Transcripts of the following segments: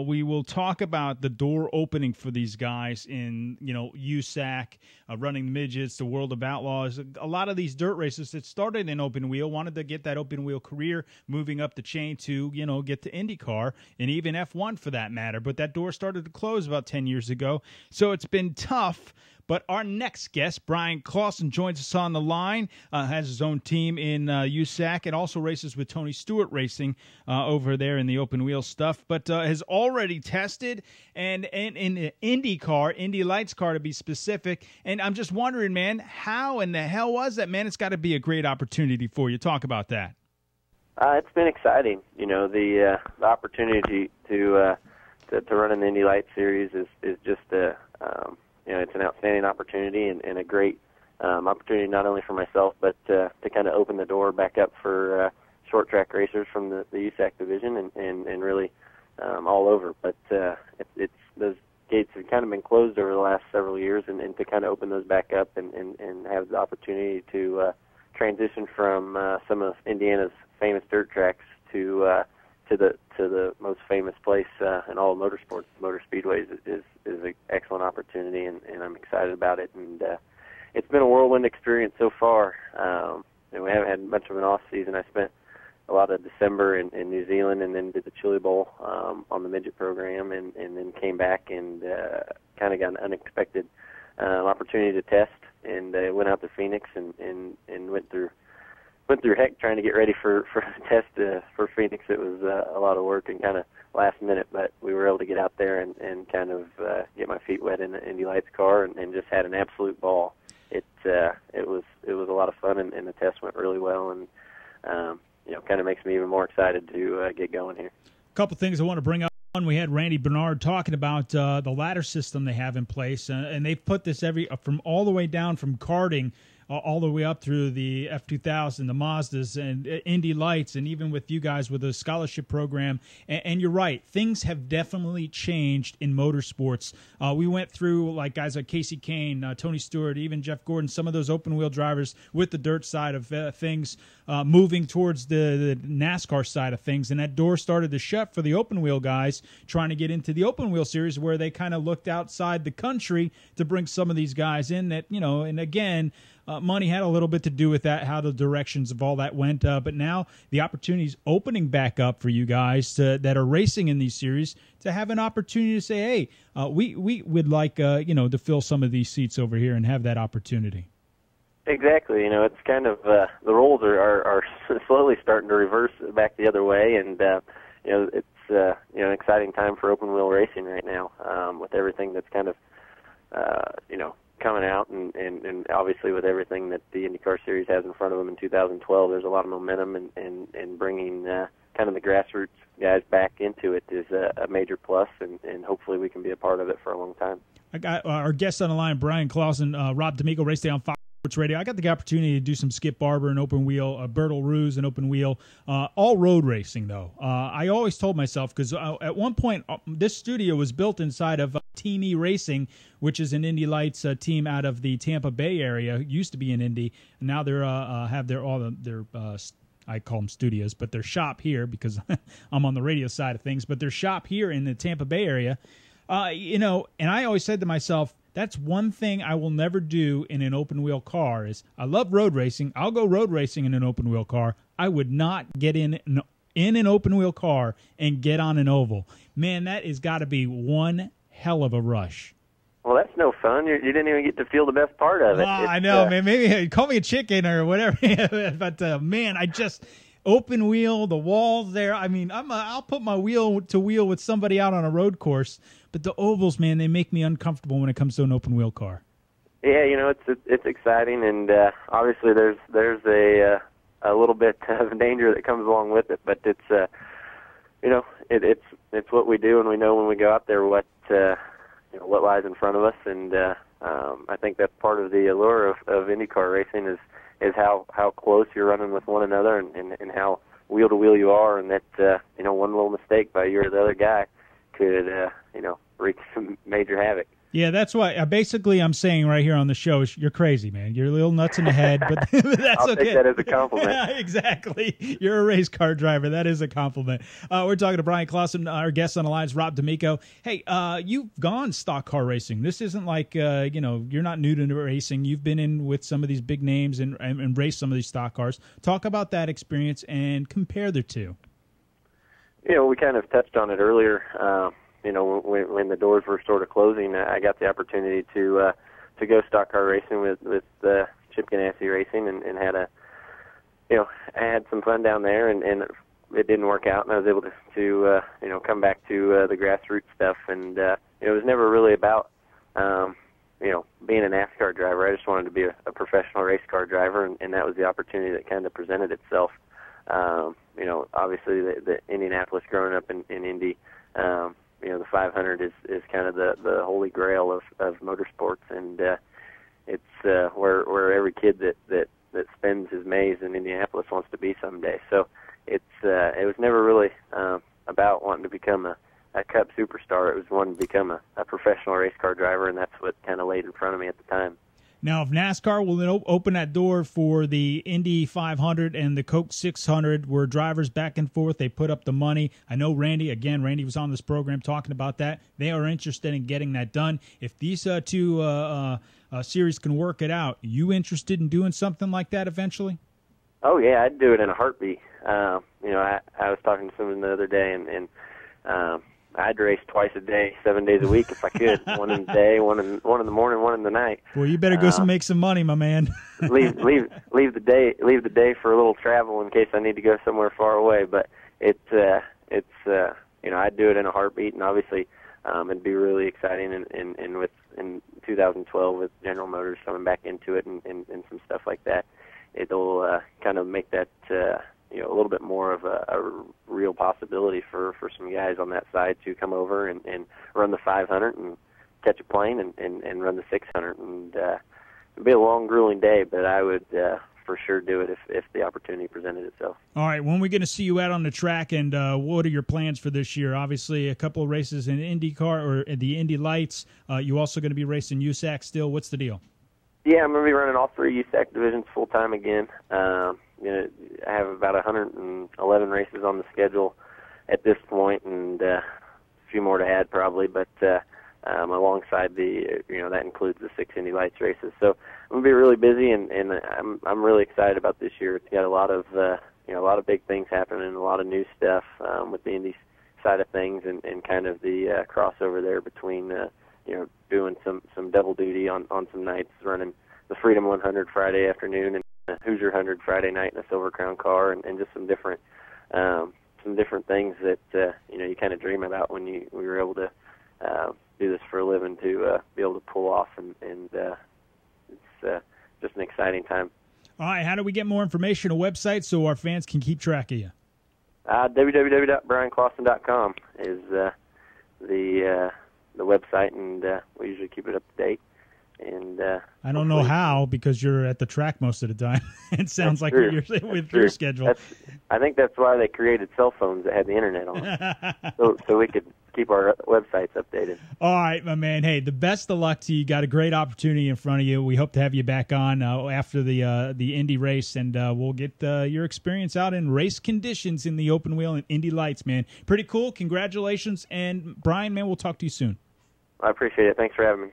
We will talk about the door opening for these guys in, USAC, running the midgets, the World of Outlaws. A lot of these dirt races that started in open wheel wanted to get that open wheel career moving up the chain to, get to IndyCar and even F1 for that matter. But that door started to close about 10 years ago. So it's been tough. But our next guest, Bryan Clauson, joins us on the line, has his own team in USAC, and also races with Tony Stewart Racing over there in the open wheel stuff, but has already tested and in the IndyCar, Indy Lights car to be specific. And I'm just wondering, man, how in the hell was that, man? It's got to be a great opportunity for you. Talk about that. It's been exciting. The opportunity to run in the Indy Lights series is just it's an outstanding opportunity and a great opportunity not only for myself, but to kind of open the door back up for short track racers from the USAC division and really all over. But it's those gates have kind of been closed over the last several years, and to kind of open those back up and have the opportunity to transition from some of Indiana's famous dirt tracks to the most famous place in all of motorsports, motor speedways, is an excellent opportunity, and I'm excited about it. And it's been a whirlwind experience so far. And we haven't had much of an off season. I spent a lot of December in New Zealand, and then did the Chili Bowl on the midget program, and then came back and kind of got an unexpected opportunity to test, and went out to Phoenix and went through heck trying to get ready for the test for Phoenix. It was a lot of work and kind of last minute, but we were able to get out there and kind of get my feet wet in the Indy Lights car and just had an absolute ball. It was a lot of fun, and the test went really well, and kind of makes me even more excited to get going here. A couple things I want to bring up. One, we had Randy Bernard talking about the ladder system they have in place, and they've put this from all the way down from karting all the way up through the F2000, the Mazdas, and Indy Lights, and even with you guys with a scholarship program. And you're right, things have definitely changed in motorsports. We went through like guys like Casey Kane, Tony Stewart, even Jeff Gordon, some of those open wheel drivers with the dirt side of things, moving towards the NASCAR side of things. And that door started to shut for the open wheel guys trying to get into the open wheel series, where they kind of looked outside the country to bring some of these guys in that, and again, money had a little bit to do with that, how the directions of all that went. But now the opportunity is opening back up for you guys that are racing in these series to have an opportunity to say, hey, we would like, to fill some of these seats over here and have that opportunity. Exactly. It's kind of the roles are slowly starting to reverse back the other way, and it's an exciting time for open wheel racing right now with everything that's kind of coming out, and obviously with everything that the IndyCar Series has in front of them in 2012, there's a lot of momentum, and bringing kind of the grassroots guys back into it is a major plus, and hopefully we can be a part of it for a long time. I got our guest on the line, Bryan Clauson, Rob D'Amico, Race Day on Fox Sports Radio. I got the opportunity to do some Skip Barber and open wheel, Bertil Roos and open wheel, all road racing though. I always told myself, because at one point this studio was built inside of Team E Racing, which is an Indy Lights team out of the Tampa Bay area. Used to be in Indy. Now they're have their I call them studios, but their shop here, because I'm on the radio side of things. But their shop here in the Tampa Bay area, and I always said to myself, that's one thing I will never do in an open wheel car. Is I love road racing. I'll go road racing in an open wheel car. I would not get in an open wheel car and get on an oval. Man, that has got to be one hell of a rush. Well, that's no fun. You didn't even get to feel the best part of it. I know, man. Maybe call me a chicken or whatever. But man, open wheel, the walls there. I mean, I'll put my wheel to wheel with somebody out on a road course. But the ovals, man, they make me uncomfortable when it comes to an open wheel car. Yeah, it's exciting, and obviously there's a little bit of danger that comes along with it. But it's it's what we do, and we know when we go out there what lies in front of us, and I think that's part of the allure of IndyCar racing is how close you're running with one another, and how wheel to wheel you are, and that one little mistake by you or the other guy could wreak some major havoc. Yeah, that's why. Basically, I'm saying right here on the show is you're crazy, man. You're a little nuts in the head, but that's I'll okay. take that as a compliment. Yeah, exactly. You're a race car driver. That is a compliment. We're talking to Bryan Clauson. Our guest on the line is Rob D'Amico. Hey, you've gone stock car racing. This isn't like you're not new to racing. You've been in with some of these big names and raced some of these stock cars. Talk about that experience and compare the two. We kind of touched on it earlier. When the doors were sort of closing, I got the opportunity to go stock car racing with Chip Ganassi Racing, and had I had some fun down there, and it didn't work out, and I was able to come back to the grassroots stuff, and it was never really about being a NASCAR driver. I just wanted to be a professional race car driver, and that was the opportunity that kind of presented itself. Obviously the Indianapolis, growing up in Indy. The 500 is kind of the holy grail of motorsports, and it's where every kid that spends his Mays in Indianapolis wants to be someday. So it was never really about wanting to become a Cup superstar. It was wanting to become a professional race car driver, and that's what kind of laid in front of me at the time. Now, if NASCAR will open that door for the Indy 500 and the Coke 600, where drivers back and forth, they put up the money. I know Randy was on this program talking about that. They are interested in getting that done. If these two series can work it out, you interested in doing something like that eventually? Oh, yeah, I'd do it in a heartbeat. I was talking to someone the other day, and I'd race twice a day, 7 days a week if I could. One in the day, one in the morning, one in the night. Well, you better go make some money, my man. leave the day for a little travel in case I need to go somewhere far away. But I'd do it in a heartbeat, and obviously it'd be really exciting. And in 2012 with General Motors coming back into it and some stuff like that, it'll kind of make that a little bit more of a real possibility for some guys on that side to come over and run the 500 and catch a plane and run the 600. And it'd be a long, grueling day, but I would for sure do it if the opportunity presented itself. All right, when are we going to see you out on the track, and what are your plans for this year? Obviously, a couple of races in IndyCar or the Indy Lights. You also going to be racing USAC still. What's the deal? Yeah, I'm going to be running all three USAC divisions full-time again. I have about 111 races on the schedule at this point, and a few more to add probably, but alongside that includes the 6 Indy Lights races. So I'm going to be really busy, and I'm really excited about this year. It's got a lot of big things happening, a lot of new stuff with the Indy side of things, and kind of the crossover there between doing some double duty on some nights, running the Freedom 100 Friday afternoon and Hoosier 100 Friday night in a Silver Crown car, and just some different things that you kind of dream about when we were able to do this for a living, to be able to pull off, and it's just an exciting time. All right, how do we get more information? A website so our fans can keep track of you. www.bryanclauson.com is the website, and we usually keep it up to date. And I don't know how, because you're at the track most of the time. It sounds like you're with your schedule. I think that's why they created cell phones that had the internet on them, so we could keep our websites updated. All right, my man. Hey, the best of luck to you. You got a great opportunity in front of you. We hope to have you back on after the Indy race, and we'll get your experience out in race conditions in the open wheel and Indy Lights, man. Pretty cool. Congratulations. And, Bryan, man, we'll talk to you soon. I appreciate it. Thanks for having me.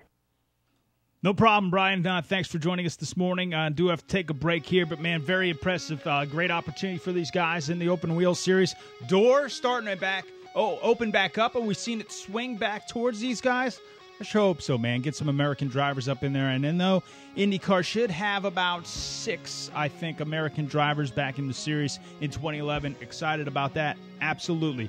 No problem, Bryan. Thanks for joining us this morning. I do have to take a break here, but, man, very impressive. Great opportunity for these guys in the Open Wheel Series. Door starting it back. Open back up, and we've seen it swing back towards these guys. I sure hope so, man. Get some American drivers up in there. And then, though, IndyCar should have about 6, I think, American drivers back in the series in 2011. Excited about that? Absolutely.